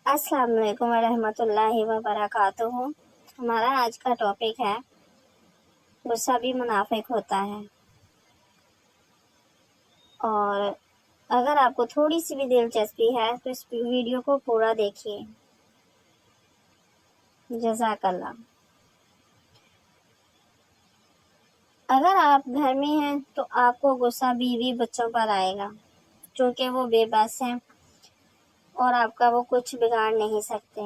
السلام علیکم ورحمۃ اللہ وبرکاتہ۔ ہمارا آج کا ٹاپک ہے غصہ بھی منافق ہوتا ہے، اور اگر آپ کو تھوڑی سی بھی دلچسپی ہے تو اس ویڈیو کو پورا دیکھیے، جزاک اللہ۔ اگر آپ گھر میں ہیں تو آپ کو غصہ بیوی بچوں پر آئے گا، چونکہ وہ بے بس ہیں اور آپ کا وہ کچھ بگاڑ نہیں سکتے،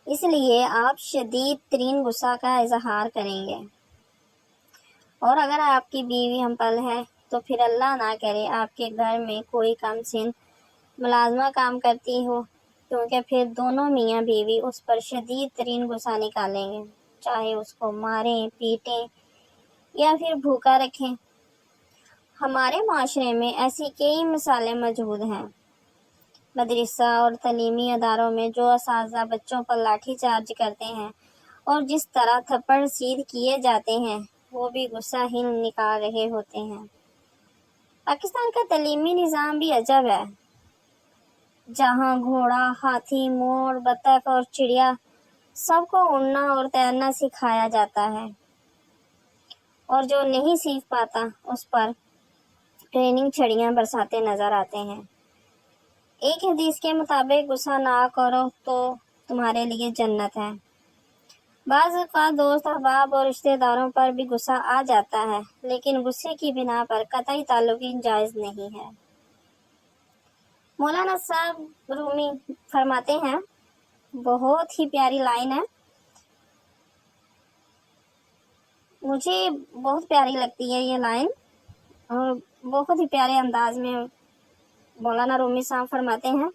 اس لیے آپ شدید ترین غصہ کا اظہار کریں گے۔ اور اگر آپ کی بیوی ہمپل ہے تو پھر اللہ نہ کرے آپ کے گھر میں کوئی کم سن ملازمہ کام کرتی ہو، کیونکہ پھر دونوں میاں بیوی اس پر شدید ترین غصہ نکالیں گے، چاہے اس کو ماریں، پیٹیں یا پھر بھوکا رکھیں۔ ہمارے معاشرے میں ایسی کئی مثالیں موجود ہیں۔ مدرسہ اور تعلیمی اداروں میں جو اساتذہ بچوں پر لاٹھی چارج کرتے ہیں اور جس طرح تھپڑ سیدھ کیے جاتے ہیں، وہ بھی غصہ ہی نکال رہے ہوتے ہیں۔ پاکستان کا تعلیمی نظام بھی عجب ہے، جہاں گھوڑا، ہاتھی، مور، بطخ اور چڑیا سب کو اڑنا اور تیرنا سکھایا جاتا ہے، اور جو نہیں سیکھ پاتا اس پر ٹریننگ چھڑیاں برساتے نظر آتے ہیں۔ ایک حدیث کے مطابق غصہ نہ کرو تو تمہارے لیے جنت ہے۔ بعض اوقات دوست، احباب اور رشتہ داروں پر بھی غصہ آ جاتا ہے، لیکن غصے کی بنا پر قطعی تعلق جائز نہیں ہے۔ مولانا صاحب رومی فرماتے ہیں، بہت ہی پیاری لائن ہے، مجھے بہت پیاری لگتی ہے یہ لائن، اور بہت ہی پیارے انداز میں مولانا رومی صاحب فرماتے ہیں،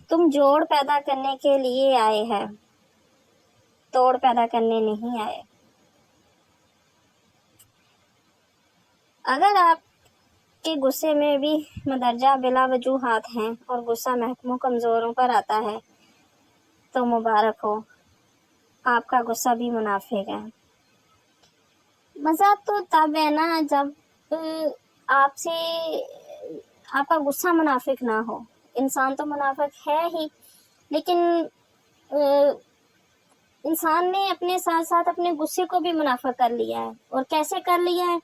تم جوڑ پیدا کرنے کے لیے آئے ہیں، توڑ پیدا کرنے نہیں آئے۔ اگر آپ کے غصے میں بھی مندرجہ بلا وجوہات ہیں اور غصہ محکوم کمزوروں پر آتا ہے تو مبارک ہو، آپ کا غصہ بھی منافق ہے۔ مزہ تو تب ہے نا جب آپ کا غصہ منافق نہ ہو۔ انسان تو منافق ہے ہی، لیکن انسان نے اپنے ساتھ ساتھ اپنے غصے کو بھی منافق کر لیا ہے۔ اور کیسے کر لیا ہے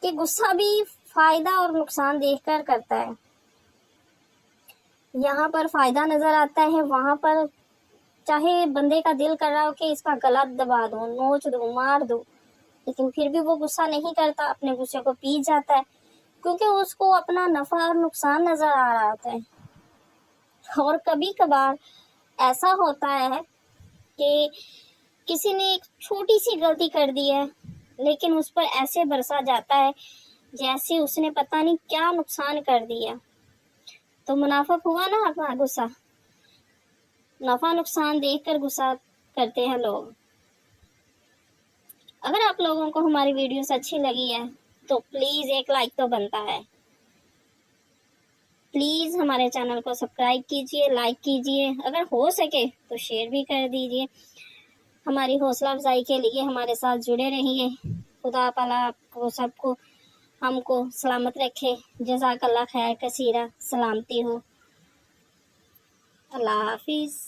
کہ غصہ بھی فائدہ اور نقصان دیکھ کر کرتا ہے۔ یہاں پر فائدہ نظر آتا ہے، وہاں پر چاہے بندے کا دل کر رہا ہو کہ اس کا گلا دبا دوں، نوچ دوں، مار دوں، لیکن پھر بھی وہ غصہ نہیں کرتا، اپنے غصے کو پی جاتا ہے، کیونکہ اس کو اپنا نفع اور نقصان نظر آ رہا ہوتا ہے۔ اور کبھی کبھار ایسا ہوتا ہے کہ کسی نے ایک چھوٹی سی غلطی کر دی ہے، لیکن اس پر ایسے برسا جاتا ہے جیسے اس نے پتہ نہیں کیا نقصان کر دیا، تو منافق ہوا نا اپنا غصہ۔ نفع نقصان دیکھ کر غصہ کرتے ہیں لوگ۔ اگر آپ لوگوں کو ہماری ویڈیوز اچھی لگی ہے تو پلیز ایک لائک تو بنتا ہے۔ پلیز ہمارے چینل کو سبسکرائب کیجئے، لائک کیجئے، اگر ہو سکے تو شیئر بھی کر دیجئے۔ ہماری حوصلہ افزائی کے لیے ہمارے ساتھ جڑے رہیے۔ خدا تعالیٰ آپ کو سب کو ہم کو سلامت رکھے۔ جزاک اللہ خیر کثیرہ، سلامتی ہو۔ اللہ حافظ۔